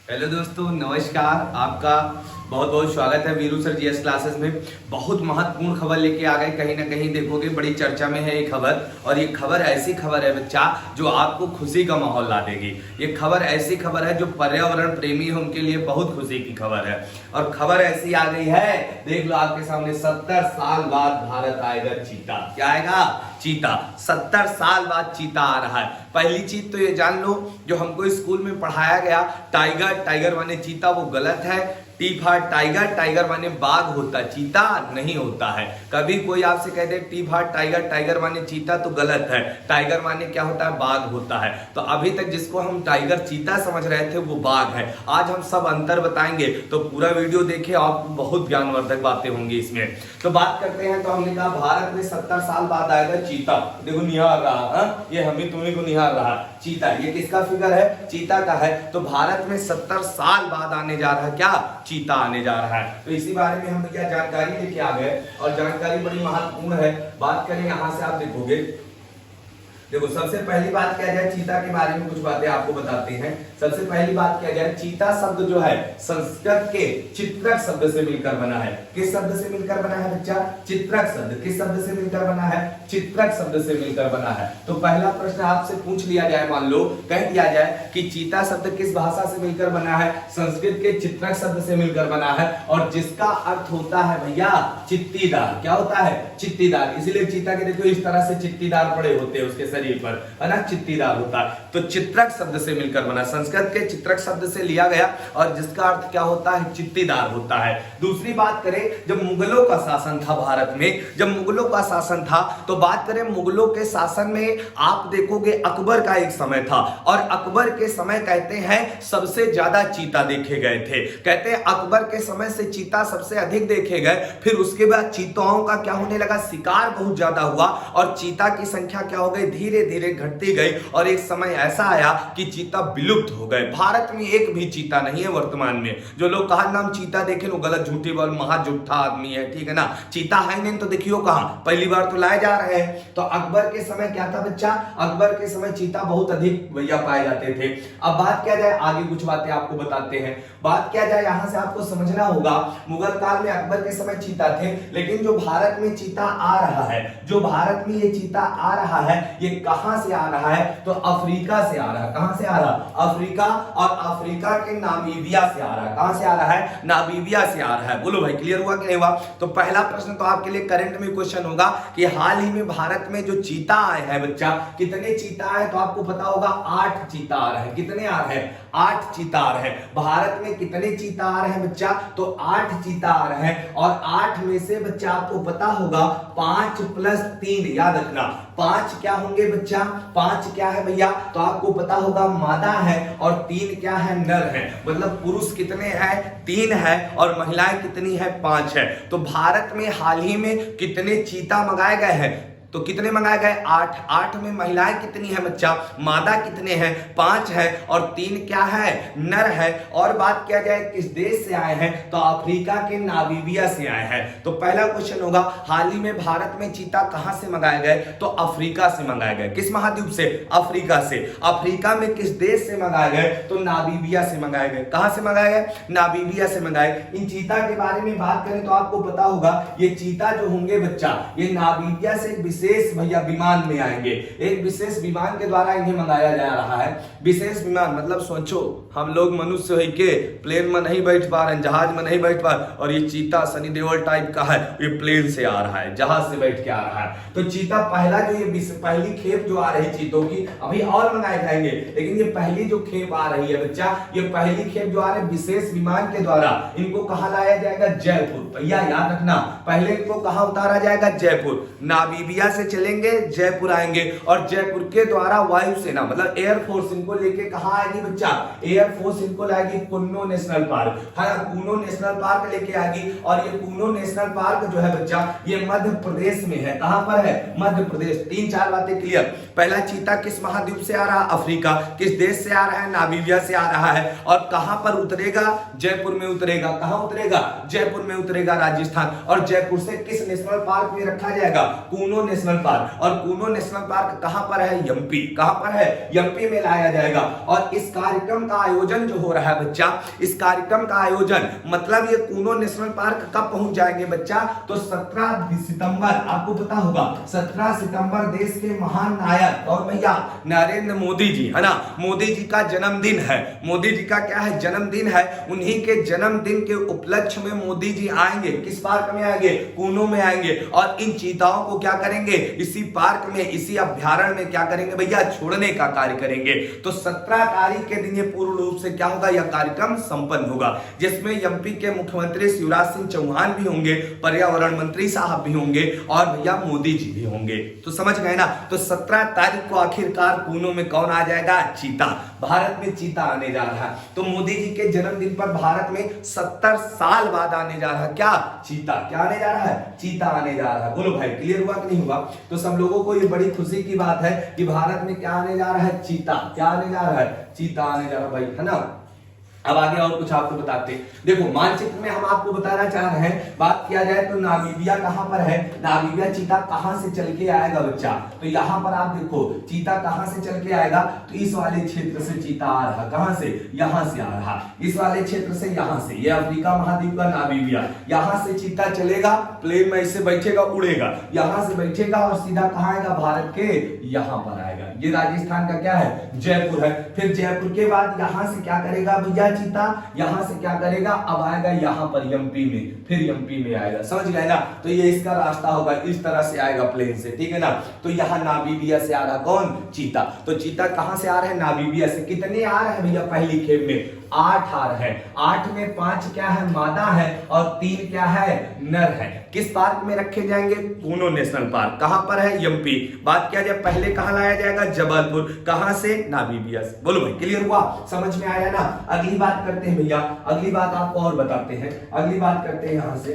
Hello दोस्तों, नमस्कार। आपका बहुत बहुत स्वागत है वीरू सर जीएस क्लासेस में। बहुत महत्वपूर्ण खबर लेके आ गए। कहीं ना कहीं देखोगे बड़ी चर्चा में है ये खबर, और ये खबर ऐसी खबर है बच्चा जो आपको खुशी का माहौल ला देगी। ये खबर ऐसी खबर है जो पर्यावरण प्रेमी है उनके लिए बहुत खुशी की खबर है। और खबर ऐसी आ गई है, देख लो आपके सामने, 70 साल बाद भारत आएगा चीता। क्या आएगा? चीता। 70 साल बाद चीता आ रहा है। पहली चीज तो ये जान लो, जो हमको स्कूल में पढ़ाया गया, टाइगर टाइगर माने चीता, वो गलत है। टी फॉर टाइगर, टाइगर माने बाघ होता, चीता नहीं होता है। कभी कोई आपसे कह दे टी फॉर टाइगर, टाइगर माने चीता, तो गलत है। टाइगर माने क्या होता है? बाघ होता है। तो अभी तक जिसको हम टाइगर चीता समझ रहे थे वो बाघ है। आज हम सब अंतर बताएंगे, तो पूरा वीडियो देखे, आपको बहुत ज्ञानवर्धक बातें होंगी इसमें। तो बात करते हैं, तो हमने कहा भारत में 70 साल बाद आएगा चीता। देखो निहार रहा, ये हमें तुम्हें को निहार रहा चीता। ये किसका फिगर है? चीता का है। तो भारत में 70 साल बाद आने जा रहा है क्या? चीता आने जा रहा है। तो इसी बारे में हम क्या जानकारी लेके आ गए, और जानकारी बड़ी महत्वपूर्ण है। बात करें यहां से, आप देखोगे, देखो सबसे पहली बात क्या जाए, चीता के बारे में कुछ बातें आपको बताते हैं। सबसे पहली बात क्या जाए, चीता शब्द जो है संस्कृत के चित्रक शब्द से मिलकर बना है। किस शब्द से मिलकर बना है बच्चा? चित्रक शब्द। किस शब्द से मिलकर बना है? चित्रक शब्द से मिलकर बना है। तो पहला प्रश्न आपसे पूछ लिया जाए, मान लो कह दिया जाए कि चीता शब्द किस भाषा से मिलकर बना है? संस्कृत के चित्रक शब्द से मिलकर बना है, और जिसका अर्थ होता है भैया चित्तीदार। क्या होता है? चित्तीदार। इसलिए चीता के देखो इस तरह से चित्तीदार पड़े होते हैं उसके शरीर पर, है ना, चित्तीदार होता है। तो चित्रक शब्द से मिलकर बना, संस्कृत के चित्रक शब्द से लिया गया, और जिसका अर्थ क्या होता है? चित्तीदार होता है। दूसरी बात करें, जब मुगलों का शासन था भारत में, जब मुगलों का शासन था, तो बात करें मुगलों के शासन में, आप देखोगे अकबर का एक समय था, और अकबर के समय कहते हैं सबसे ज्यादा चीता देखे गए थे। कहते हैं अकबर के समय से चीता सबसे अधिक देखे गए। फिर उसके बाद चीताओं का क्या होने लगा? शिकार बहुत ज्यादा हुआ, और चीता की संख्या क्या हो गई? धीरे धीरे घटती गई, और एक समय ऐसा आया कि चीता विलुप्त हो गए। भारत में एक भी चीता नहीं है वर्तमान में। जो लोग कहा नाम चीता देखे वो गलत, झूठी बोल, महाझूठा आदमी है, ठीक है ना। चीता है नहीं तो देखियो कहां, पहली बार तो लाए जा रहे हैं। तो अकबर के समय क्या था बच्चा? अकबर के समय चीता बहुत अधिक भैया पाए जाते थे। अब बात क्या जाए, आगे कुछ बातें आपको बताते हैं। बात क्या जाए, यहां से आपको समझना होगा, मुगल काल में अकबर के समय चीता थे, लेकिन जो भारत में चीता आ रहा है, जो भारत में ये चीता आ रहा है, ये कहां से आ रहा है? तो अफ्रीका से आ रहा है। कहां से आ रहा है? अफ्रीका, और अफ्रीका के नामीबिया से आ रहा है। कहां से आ रहा है? नामीबिया से आ रहा है। बोलो भाई, क्लियर हुआ कि नहीं हुआ? तो पहला प्रश्न तो आपके लिए करंट में क्वेश्चन होगा कि हाल ही में भारत में जो चीता आए हैं बच्चा, कितने चीता आए? तो आपको पता होगा 8 चीता आ रहे हैं। कितने आ रहे हैं? 8 चीता आ रहे हैं। भारत में कितने चीता आ रहे हैं बच्चा? तो 8 चीता आ रहे हैं, और 8 में से बच्चा आपको पता होगा 5 + 3, याद रखना 5 क्या होंगे बच्चा? 5 क्या है भैया? तो आपको पता होगा मादा है, और 3 क्या है? नर है। मतलब पुरुष कितने हैं? 3 है, और महिलाएं कितनी है? 5 है। तो भारत में हाल ही में कितने चीता मंगाए गए हैं? तो कितने मंगाए गए? 8। 8 में महिलाएं कितनी है बच्चा? मादा कितने हैं? 5 है, और 3 क्या है? नर है। और बात किया जाए किस देश से आए हैं, तो अफ्रीका के नामीबिया से आए हैं। तो पहला क्वेश्चन होगा, हाल ही में भारत में चीता कहां से मंगाए गए? तो अफ्रीका से मंगाए गए। किस महाद्वीप से? अफ्रीका से। अफ्रीका में किस देश से मंगाए गए? तो नामीबिया से मंगाए गए। कहां से मंगाए गए? नामीबिया से मंगाए। इन चीता के बारे में बात करें तो आपको पता होगा, ये चीता जो होंगे बच्चा, ये नामीबिया से विशेष भैया विमान में आएंगे। एक विशेष विमान के द्वारा इन्हें मंगाया जा रहा है। विशेष विमान मतलब सोचो, हम लोग मनुष्य है के प्लेन में नहीं बैठ पा रहे हैं, जहाज में नहीं बैठ पा रहे, और ये चीता सनी देओल टाइप का है, ये प्लेन से आ रहा है, जहाज से बैठ के आ रहा है। तो चीता पहला जो ये पहली खेप जो आ रही चीतों की, अभी और मंगाए जाएंगे, लेकिन ये पहली जो खेप आ रही है बच्चा, ये पहली खेप जो आ रही है विशेष विमान के द्वारा, इनको कहां लाया जाएगा? जयपुर। भैया याद रखना, पहले इनको कहां उतारा जाएगा? जयपुर। नामीबिया से चलेंगे, जयपुर आएंगे, और जयपुर के द्वारा वायुसेना मतलब एयरफोर्स इनको लेके कहां आएगी बच्चा? एयरफोर्स इनको लाएगी कुन्नो नेशनल पार्क, है कुन्नो नेशनल पार्क लेके आएगी। और ये कुन्नो नेशनल पार्क जो है बच्चा, ये मध्य प्रदेश में है। कहां पर है? मध्य प्रदेश। 3-4 बातें क्लियर। पहला चीता किस महाद्वीप से आ रहा है? अफ्रीका। किस देश से आ रहा है? नामीबिया से आ रहा है। और कहां पर उतरेगा? जयपुर में उतरेगा। कहां उतरेगा? जयपुर में उतरेगा, राजस्थान। और जयपुर से किस नेशनल पार्क में रखा जाएगा? Kuno national park. और कूनो नेशनल पार्क कहां पर है? एमपी। कहां पर है? एमपी में लाया जाएगा। और इस कार्यक्रम का आयोजन जो हो रहा है बच्चा, इस कार्यक्रम का आयोजन मतलब ये कूनो नेशनल पार्क कब पहुंच जाएंगे बच्चा? तो 17 सितंबर, आपको पता होगा 17 सितंबर देश के महान नायक और भैया नरेंद्र मोदी जी, है ना, मोदी जी का जन्मदिन है। मोदी जी का क्या है? जन्मदिन है। उन्हीं के जन्मदिन के उपलक्ष्य में मोदी जी आएंगे। किस पार्क में आएंगे? कूनो में आएंगे। और इन चीताओं को क्या करेंगे? इसी पार्क में, इसी अभ्यारण्य में क्या करेंगे भैया? छोड़ने का कार्य करेंगे। तो 17 तारीख के दिन ये पूर्ण रूप से क्या होगा? यह कार्यक्रम संपन्न होगा, जिसमें एमपी के मुख्यमंत्री शिवराज सिंह चौहान भी होंगे, पर्यावरण मंत्री साहब भी होंगे और भैया मोदी जी भी होंगे। तो समझ गए ना? तो 17 तारीख को आखिरकार कूनो में कौन आ जाएगा? चीता। भारत में चीता आने जा रहा है। तो मोदी जी के जन्मदिन पर भारत में 70 साल बाद आने जा रहा है क्या? चीता। क्या आने जा रहा है? चीता आने जा रहा है। बोलो भाई, क्लियर हुआ कि नहीं हुआ? तो सब लोगों को ये बड़ी खुशी की बात है कि भारत में क्या आने जा रहा है? चीता। क्या आने जा रहा है? चीता आने जा रहा है भाई, है ना। अब आगे और कुछ आपको बताते हैं। देखो मानचित्र में हम आपको बताना चाह रहे हैं, बात किया जाए तो नामीबिया कहां पर है? नामीबिया चीता कहां से चल के आएगा बच्चा? तो यहां पर आप देखो चीता कहां से चल के आएगा? तो इस वाले क्षेत्र से चीता आ रहा। कहां से? यहां से आ रहा। इस वाले क्षेत्र से, यहां से, ये अफ्रीका महाद्वीप का नामीबिया। यहां से चीता चलेगा, प्लेन में ऐसे बैठेगा, उड़ेगा, यहां से बैठेगा और सीधा कहां आएगा? भारत के यहां पर आएगा। ये राजस्थान का क्या है? जयपुर है। फिर जयपुर के बाद यहां से क्या करेगा भैया? चीता यहां से क्या करेगा? अब आएगा यहां पर एमपी में, फिर एमपी में आएगा। समझ गए ना? तो ये इसका रास्ता होगा, इस तरह से आएगा प्लेन से, ठीक है ना। तो यहां नामीबिया से आ रहा कौन? चीता। तो चीता कहां से आ रहे हैं? नामीबिया से। कितने आ रहे हैं भैया पहली खेप में? 8 आ रहे हैं। 8 में 5 क्या है? मादा है और 3 क्या है? नर है। किस पार्क में रखे जाएंगे? Kuno national park. कहां पर है? एमपी। बात किया जाए पहले कहां लाया जाएगा? जबलपुर। कहां से? नामीबिया से। बोलो भाई, क्लियर हुआ? समझ में आया ना? अगली बात करते हैं भैया, अगली बात आपको और बताते हैं। अगली बात करते हैं यहां से,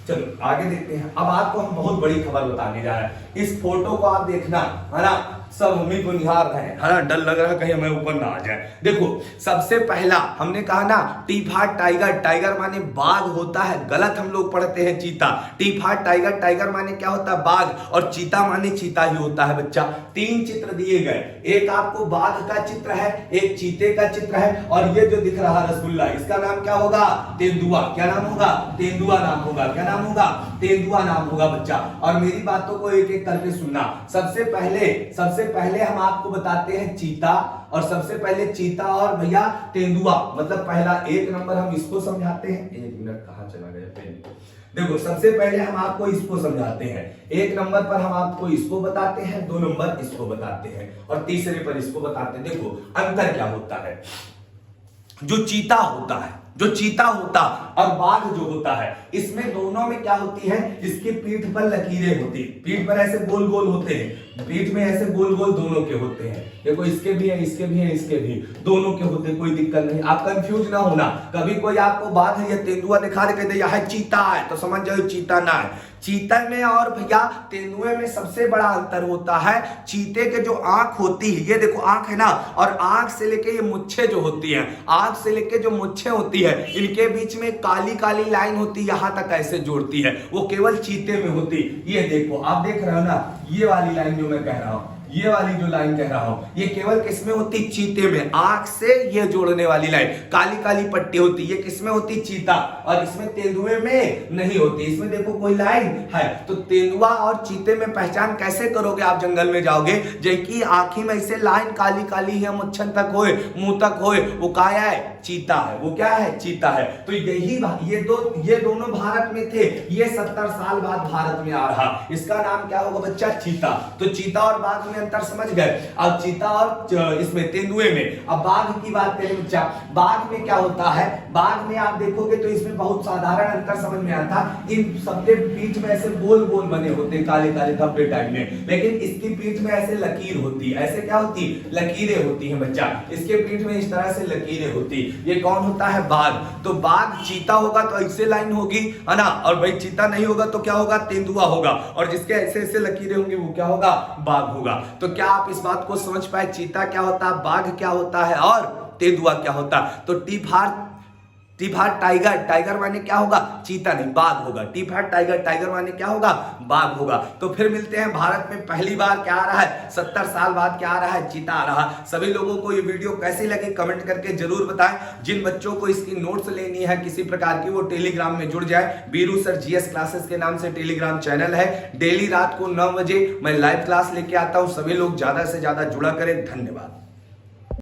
चलो आगे देखते हैं। अब आपको हम बहुत बड़ी खबर बताने जा रहे हैं। इस फोटो को आप देखना, है ना, सब हमें को निहार रहे हैं, है ना, डर लग रहा है कहीं हमें ऊपर ना आ जाए। देखो सबसे पहला हमने कहा ना टीफाड टाइगर, टाइगर माने बाघ होता है, गलत हम लोग पढ़ते हैं चीता। टीफाड टाइगर, टाइगर माने क्या होता है? बाघ, और चीता माने चीता ही होता है बच्चा। 3 चित्र दिए गए, एक आपको बाघ का चित्र है, एक चीते का चित्र है, और ये जो दिख रहा रसगुल्ला, इसका नाम क्या होगा? तेंदुआ। क्या नाम होगा? तेंदुआ नाम होगा। क्या नाम होगा? तेंदुआ नाम होगा बच्चा। और मेरी बातों को एक एक करके सुनना। सबसे पहले हम आपको बताते हैं चीता, और सबसे पहले चीता और भैया तेंदुआ, मतलब पहला 1 नंबर हम इसको समझाते हैं। 1 मिनट कहां चला गया पेन? देखो सबसे पहले हम आपको इसको समझाते हैं, 1 नंबर पर हम आपको इसको बताते हैं, 2 नंबर इसको बताते हैं, और तीसरे पर इसको बताते हैं। देखो अंतर क्या होता है? जो चीता होता और बाघ जो होता है, इसमें दोनों में क्या होती है? इसकी पीठ पर लकीरें होती है, पीठ पर ऐसे गोल गोल होते हैं, पीठ में ऐसे गोल गोल दोनों के होते हैं। देखो इसके भी है, इसके भी है, इसके भी, दोनों के होते हैं, कोई दिक्कत नहीं। आप कंफ्यूज ना होना, कभी कोई आपको बाघ है या तेंदुआ दिखा दे कहते यह चीता है, तो समझ जाओ चीता ना है। चीता में और भैया तेंदुए में सबसे बड़ा अंतर होता है, चीते के जो आंख होती है, ये देखो आंख है ना, और आंख से लेके ये मुच्छे जो होती है, आंख से लेके जो मुच्छे होती है, इनके बीच में काली काली लाइन होती है, यहां तक ऐसे जोड़ती है, वो केवल चीते में होती। ये देखो आप देख रहे हो ना, ये वाली लाइन जो मैं कह रहा हूं, ये वाली जो लाइन कह रहा हूं, ये केवल किसमें होती? चीते में। आंख से ये जोड़ने वाली लाइन काली काली पट्टी होती है, ये किसमें होती? चीता। और इसमें तेंदुए में नहीं होती। इसमें देखो कोई लाइन है, तो तेंदुआ और चीते में पहचान कैसे करोगे? आप जंगल में जाओगे, जैकी आंखी में ऐसे लाइन काली काली है, मुच्छन तक होए, मुंह तक होए, वो क्या है? चीता है। वो क्या है? चीता है। तो यही ये दोनों भारत में थे, ये 70 साल बाद भारत में आ रहा, इसका नाम क्या होगा बच्चा? चीता। तो चीता और बाघ में अंतर समझ गए। अब चीता और इसमें तेंदुए में। अब बाघ की बात करें बच्चा, बाघ में क्या होता है, बाघ में आप देखोगे तो इसमें बहुत साधारण अंतर समझ में आता। इन सबके पीठ में ऐसे गोल गोल बने होते हैं, काले काले धब्बे टाइप में, लेकिन इसकी पीठ में ऐसे लकीर होती है। ऐसे क्या होती, लकीरें होती हैं बच्चा, इसके पीठ में इस तरह से लकीरें होती। ये कौन होता है, बाघ। तो बाघ चीता होगा तो ऐसे लाइन होगी, है ना, और भाई चीता नहीं होगा तो क्या होगा, तेंदुआ होगा, और जिसके ऐसे ऐसे लकीरें होंगी वो क्या होगा, बाघ होगा। तो क्या आप इस बात को समझ पाए, चीता क्या होता है, बाघ क्या होता है और तेंदुआ क्या होता है। तो टी फॉर टाइगर, टाइगर माने क्या होगा, चीता नहीं बाघ होगा। टी फॉर टाइगर, टाइगर माने क्या होगा, बाघ होगा। तो फिर मिलते हैं, भारत में पहली बार क्या आ रहा है, 70 साल बाद क्या आ रहा है, चीता आ रहा है। सभी लोगों को ये वीडियो कैसी लगी कमेंट करके जरूर बताएं। जिन बच्चों को इसकी नोट्स लेनी है किसी प्रकार की, वो टेलीग्राम में जुड़ जाए। वीरू सर जीएस क्लासेस के नाम से टेलीग्राम चैनल है। डेली रात को 9 बजे मैं लाइव क्लास लेके आता हूं, सभी लोग ज्यादा से ज्यादा जुड़ा करें। धन्यवाद।